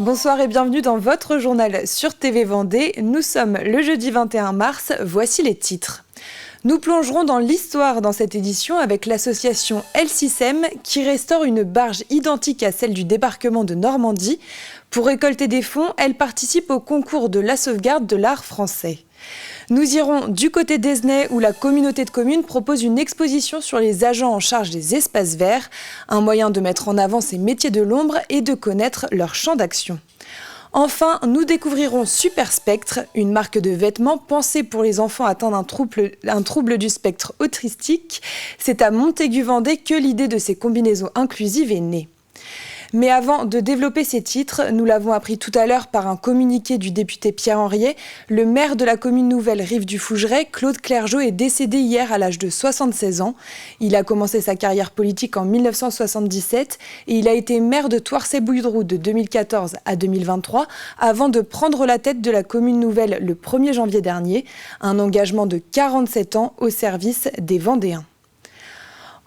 Bonsoir et bienvenue dans votre journal sur TV Vendée. Nous sommes le jeudi 21 mars, voici les titres. Nous plongerons dans l'histoire dans cette édition avec l'association El-Sissem qui restaure une barge identique à celle du débarquement de Normandie. Pour récolter des fonds, elle participe au concours de la sauvegarde de l'art français. Nous irons du côté d'Esnay où la communauté de communes propose une exposition sur les agents en charge des espaces verts, un moyen de mettre en avant ces métiers de l'ombre et de connaître leur champ d'action. Enfin, nous découvrirons Super Spectre, une marque de vêtements pensée pour les enfants atteints d'un trouble du spectre autistique. C'est à Montaigu-Vendée que l'idée de ces combinaisons inclusives est née. Mais avant de développer ces titres, nous l'avons appris tout à l'heure par un communiqué du député Pierre Henriet, le maire de la commune nouvelle Rive-du-Fougeray, Claude Clergeau, est décédé hier à l'âge de 76 ans. Il a commencé sa carrière politique en 1977 et il a été maire de Thouarcey-Bouilleudroux de 2014 à 2023 avant de prendre la tête de la commune nouvelle le 1er janvier dernier, un engagement de 47 ans au service des Vendéens.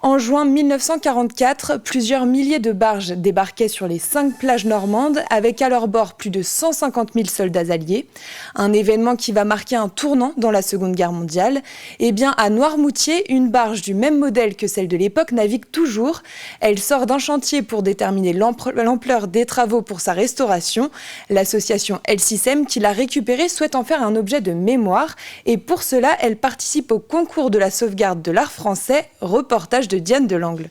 En juin 1944, plusieurs milliers de barges débarquaient sur les 5 plages normandes avec à leur bord plus de 150 000 soldats alliés. Un événement qui va marquer un tournant dans la Seconde Guerre mondiale. Eh bien, à Noirmoutier, une barge du même modèle que celle de l'époque navigue toujours. Elle sort d'un chantier pour déterminer l'ampleur des travaux pour sa restauration. L'association El-Sissem qui l'a récupérée souhaite en faire un objet de mémoire. Et pour cela, elle participe au concours de la sauvegarde de l'art français. Reportage de Diane Delangle.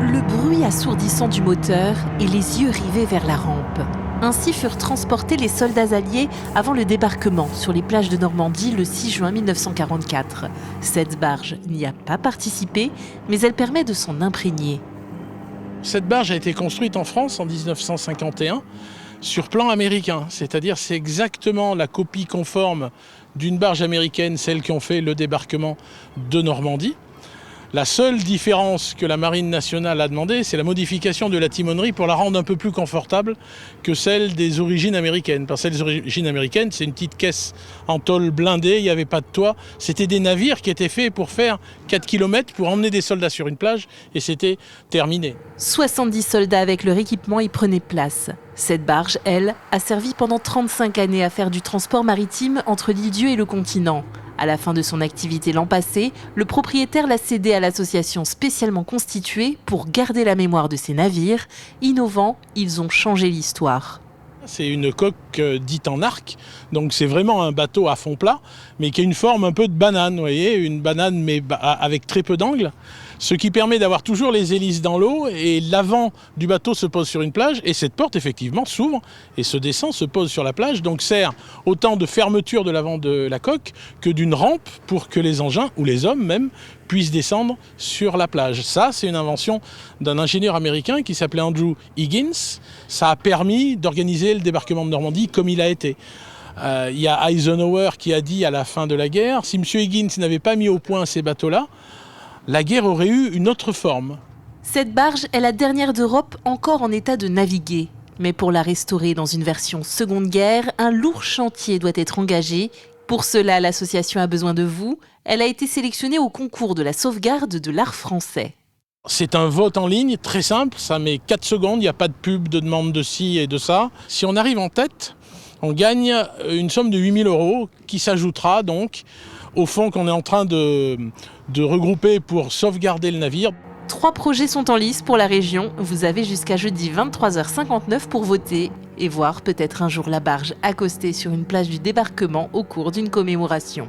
Le bruit assourdissant du moteur et les yeux rivés vers la rampe. Ainsi furent transportés les soldats alliés avant le débarquement sur les plages de Normandie le 6 juin 1944. Cette barge n'y a pas participé, mais elle permet de s'en imprégner. Cette barge a été construite en France en 1951 sur plan américain, c'est-à-dire c'est exactement la copie conforme d'une barge américaine, celle qui ont fait le débarquement de Normandie. La seule différence que la Marine nationale a demandé, c'est la modification de la timonerie pour la rendre un peu plus confortable que celle des origines américaines. Parce que les origines américaines, c'est une petite caisse en tôle blindée, il n'y avait pas de toit. C'était des navires qui étaient faits pour faire 4 km pour emmener des soldats sur une plage et c'était terminé. 70 soldats avec leur équipement y prenaient place. Cette barge, elle, a servi pendant 35 années à faire du transport maritime entre l'île-Dieu et le continent. À la fin de son activité l'an passé, le propriétaire l'a cédée à l'association spécialement constituée pour garder la mémoire de ces navires. Innovants, ils ont changé l'histoire. C'est une coque dite en arc, donc c'est vraiment un bateau à fond plat, mais qui a une forme un peu de banane, vous voyez, une banane mais avec très peu d'angles, ce qui permet d'avoir toujours les hélices dans l'eau et l'avant du bateau se pose sur une plage et cette porte effectivement s'ouvre et se descend, se pose sur la plage, donc sert autant de fermeture de l'avant de la coque que d'une rampe pour que les engins, ou les hommes même, puissent descendre sur la plage. Ça, c'est une invention d'un ingénieur américain qui s'appelait Andrew Higgins. Ça a permis d'organiser le débarquement de Normandie comme il a été. Il y a Eisenhower qui a dit à la fin de la guerre, si M. Higgins n'avait pas mis au point ces bateaux-là, la guerre aurait eu une autre forme. Cette barge est la dernière d'Europe encore en état de naviguer. Mais pour la restaurer dans une version Seconde Guerre, un lourd chantier doit être engagé. Pour cela, l'association a besoin de vous. Elle a été sélectionnée au concours de la sauvegarde de l'art français. C'est un vote en ligne, très simple, ça met 4 secondes, il n'y a pas de pub, de demande de ci et de ça. Si on arrive en tête, on gagne une somme de 8 000 € qui s'ajoutera donc au fonds qu'on est en train de regrouper pour sauvegarder le navire. 3 projets sont en lice pour la région. Vous avez jusqu'à jeudi 23h59 pour voter et voir peut-être un jour la barge accostée sur une plage du débarquement au cours d'une commémoration.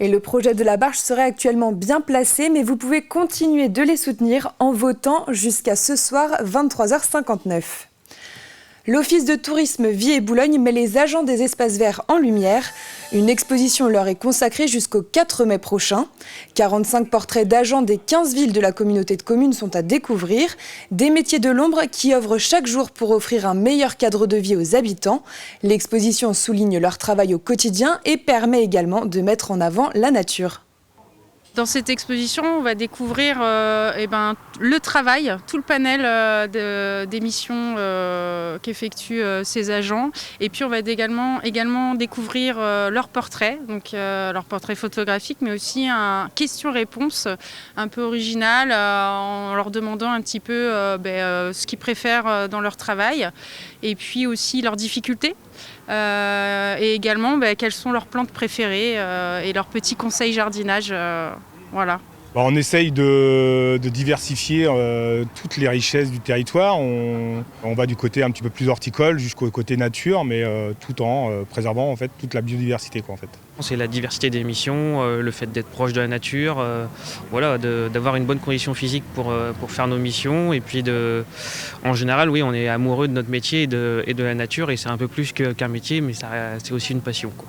Et le projet de la barge serait actuellement bien placé, mais vous pouvez continuer de les soutenir en votant jusqu'à ce soir 23h59. L'Office de tourisme Vie et Boulogne met les agents des espaces verts en lumière. Une exposition leur est consacrée jusqu'au 4 mai prochain. 45 portraits d'agents des 15 villes de la communauté de communes sont à découvrir. Des métiers de l'ombre qui œuvrent chaque jour pour offrir un meilleur cadre de vie aux habitants. L'exposition souligne leur travail au quotidien et permet également de mettre en avant la nature. Dans cette exposition, on va découvrir le travail, tout le panel des missions qu'effectuent ces agents. Et puis on va également découvrir leurs portraits, donc leurs portraits photographiques, mais aussi un question-réponse un peu original en leur demandant un petit peu ce qu'ils préfèrent dans leur travail et puis aussi leurs difficultés. Et également quelles sont leurs plantes préférées et leurs petits conseils jardinage. Voilà. On essaye de diversifier toutes les richesses du territoire. On va du côté un petit peu plus horticole jusqu'au côté nature, mais tout en préservant en fait toute la biodiversité en fait. C'est la diversité des missions, le fait d'être proche de la nature, d'avoir une bonne condition physique pour faire nos missions. Et puis en général, oui, on est amoureux de notre métier et de la nature, et c'est un peu plus qu'un métier, mais c'est aussi une passion, quoi.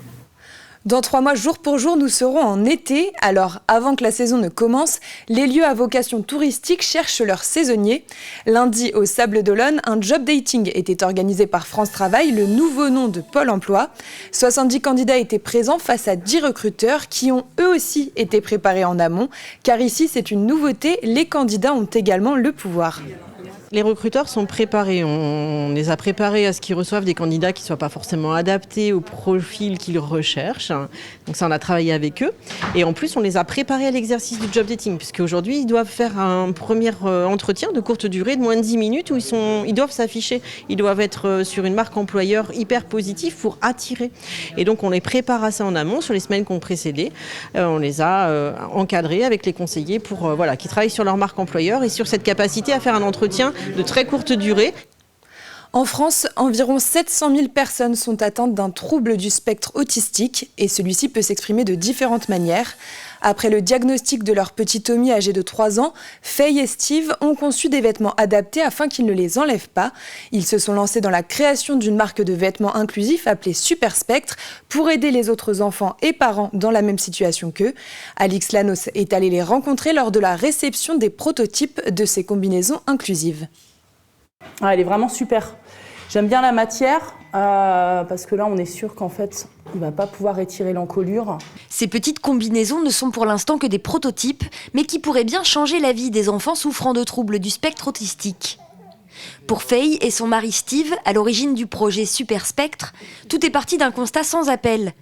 Dans 3 mois, jour pour jour, nous serons en été. Alors, avant que la saison ne commence, les lieux à vocation touristique cherchent leurs saisonniers. Lundi, au Sables d'Olonne, un job dating était organisé par France Travail, le nouveau nom de Pôle emploi. 70 candidats étaient présents face à 10 recruteurs qui ont eux aussi été préparés en amont. Car ici, c'est une nouveauté, les candidats ont également le pouvoir. Les recruteurs sont préparés. On les a préparés à ce qu'ils reçoivent des candidats qui ne soient pas forcément adaptés au profil qu'ils recherchent. Donc ça, on a travaillé avec eux. Et en plus, on les a préparés à l'exercice du job dating, puisqu'aujourd'hui, ils doivent faire un premier entretien de courte durée, de moins de 10 minutes, où ils doivent s'afficher. Ils doivent être sur une marque employeur hyper positive pour attirer. Et donc, on les prépare à ça en amont, sur les semaines qui ont précédé. On les a encadrés avec les conseillers pour qui travaillent sur leur marque employeur et sur cette capacité à faire un entretien de très courte durée. En France, environ 700 000 personnes sont atteintes d'un trouble du spectre autistique et celui-ci peut s'exprimer de différentes manières. Après le diagnostic de leur petit Tommy âgé de 3 ans, Faye et Steve ont conçu des vêtements adaptés afin qu'ils ne les enlèvent pas. Ils se sont lancés dans la création d'une marque de vêtements inclusifs appelée Super Spectre pour aider les autres enfants et parents dans la même situation qu'eux. Alix Lanos est allée les rencontrer lors de la réception des prototypes de ces combinaisons inclusives. Elle est vraiment super. J'aime bien la matière parce que là, on est sûr qu'en fait, il ne va pas pouvoir étirer l'encolure. Ces petites combinaisons ne sont pour l'instant que des prototypes, mais qui pourraient bien changer la vie des enfants souffrant de troubles du spectre autistique. Pour Faye et son mari Steve, à l'origine du projet Super Spectre, tout est parti d'un constat sans appel.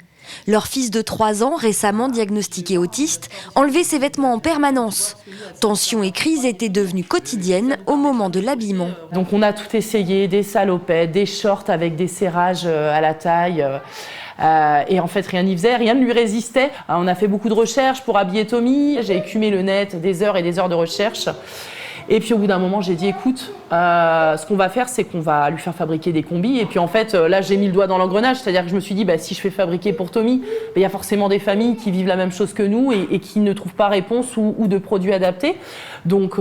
Leur fils de 3 ans, récemment diagnostiqué autiste, enlevait ses vêtements en permanence. Tensions et crises étaient devenues quotidiennes au moment de l'habillement. Donc on a tout essayé, des salopettes, des shorts avec des serrages à la taille. Et en fait, rien n'y faisait, rien ne lui résistait. On a fait beaucoup de recherches pour habiller Tommy. J'ai écumé le net, des heures et des heures de recherche. Et puis au bout d'un moment, j'ai dit écoute, ce qu'on va faire, c'est qu'on va lui faire fabriquer des combis. Et puis en fait, là, j'ai mis le doigt dans l'engrenage. C'est-à-dire que je me suis dit, si je fais fabriquer pour Tommy, il y a forcément des familles qui vivent la même chose que nous et qui ne trouvent pas réponse ou de produits adaptés. Donc,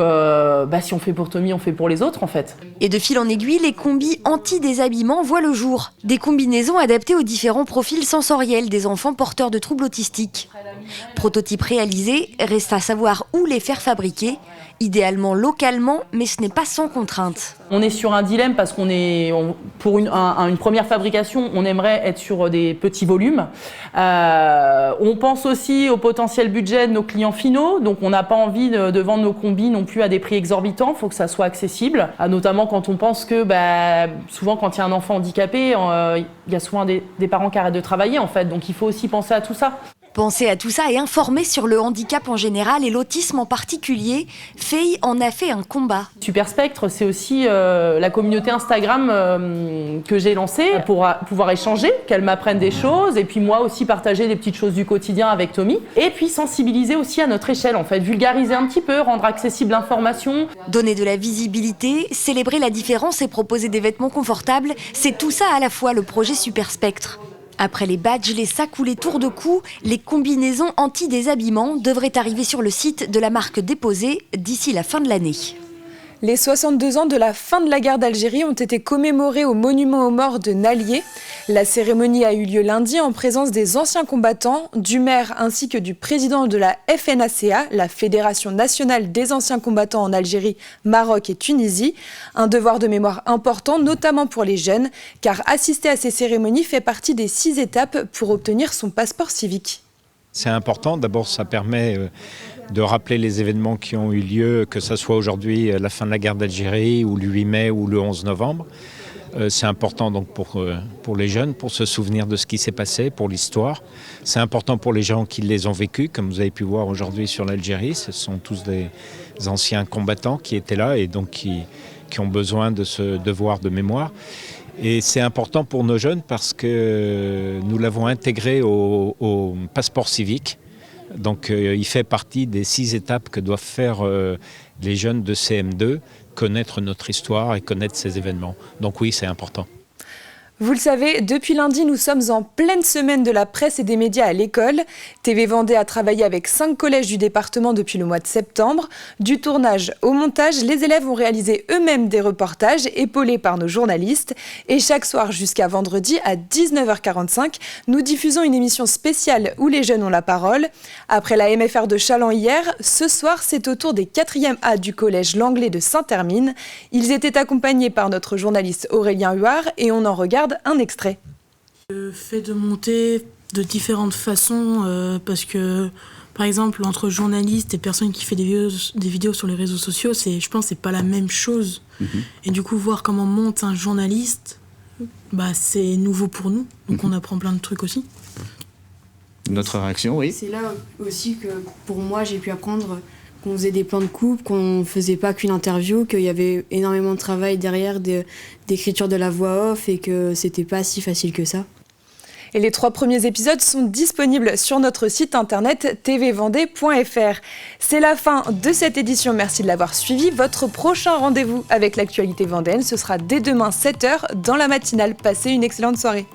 si on fait pour Tommy, on fait pour les autres en fait. Et de fil en aiguille, les combis anti-déshabillement voient le jour. Des combinaisons adaptées aux différents profils sensoriels des enfants porteurs de troubles autistiques. Prototype réalisé, reste à savoir où les faire fabriquer. Idéalement localement, mais ce n'est pas sans contrainte. On est sur un dilemme parce pour une première fabrication, on aimerait être sur des petits volumes. On pense aussi au potentiel budget de nos clients finaux, donc on n'a pas envie de vendre nos combis non plus à des prix exorbitants, il faut que ça soit accessible. Notamment quand on pense que souvent quand il y a un enfant handicapé, il y a souvent des parents qui arrêtent de travailler en fait, donc il faut aussi penser à tout ça. Penser à tout ça et informer sur le handicap en général et l'autisme en particulier, Faye en a fait un combat. Super Spectre, c'est aussi la communauté Instagram que j'ai lancée pour pouvoir échanger, qu'elle m'apprenne des choses et puis moi aussi partager des petites choses du quotidien avec Tommy. Et puis sensibiliser aussi à notre échelle, en fait, vulgariser un petit peu, rendre accessible l'information. Donner de la visibilité, célébrer la différence et proposer des vêtements confortables, c'est tout ça à la fois le projet Super Spectre. Après les badges, les sacs ou les tours de cou, les combinaisons anti-déshabillement devraient arriver sur le site de la marque déposée d'ici la fin de l'année. Les 62 ans de la fin de la guerre d'Algérie ont été commémorés au monument aux morts de Nalier. La cérémonie a eu lieu lundi en présence des anciens combattants, du maire ainsi que du président de la FNACA, la Fédération nationale des anciens combattants en Algérie, Maroc et Tunisie. Un devoir de mémoire important, notamment pour les jeunes, car assister à ces cérémonies fait partie des 6 étapes pour obtenir son passeport civique. C'est important. D'abord, ça permet de rappeler les événements qui ont eu lieu, que ce soit aujourd'hui la fin de la guerre d'Algérie, ou le 8 mai, ou le 11 novembre. C'est important donc pour les jeunes, pour se souvenir de ce qui s'est passé, pour l'histoire. C'est important pour les gens qui les ont vécus, comme vous avez pu voir aujourd'hui sur l'Algérie. Ce sont tous des anciens combattants qui étaient là et donc qui ont besoin de ce devoir de mémoire. Et c'est important pour nos jeunes parce que nous l'avons intégré au passeport civique. Donc il fait partie des 6 étapes que doivent faire les jeunes de CM2, connaître notre histoire et connaître ces événements. Donc oui, c'est important. Vous le savez, depuis lundi, nous sommes en pleine semaine de la presse et des médias à l'école. TV Vendée a travaillé avec 5 collèges du département depuis le mois de septembre. Du tournage au montage, les élèves ont réalisé eux-mêmes des reportages épaulés par nos journalistes. Et chaque soir jusqu'à vendredi à 19h45, nous diffusons une émission spéciale où les jeunes ont la parole. Après la MFR de Challans hier, ce soir, c'est au tour des 4e A du collège Langlais de Saint-Hermine. Ils étaient accompagnés par notre journaliste Aurélien Huard et on en regarde un extrait. Le fait de monter de différentes façons, parce que par exemple entre journalistes et personnes qui font des vidéos sur les réseaux sociaux, je pense que c'est pas la même chose. Et du coup voir comment monte un journaliste, c'est nouveau pour nous, donc on apprend plein de trucs aussi. Notre réaction, oui. C'est là aussi que pour moi j'ai pu apprendre qu'on faisait des plans de coupe, qu'on faisait pas qu'une interview, qu'il y avait énormément de travail derrière d'écriture de la voix off et que c'était pas si facile que ça. Et les 3 premiers épisodes sont disponibles sur notre site internet tvvendée.fr. C'est la fin de cette édition, merci de l'avoir suivi. Votre prochain rendez-vous avec l'actualité vendéenne, ce sera dès demain 7h dans la matinale. Passez une excellente soirée.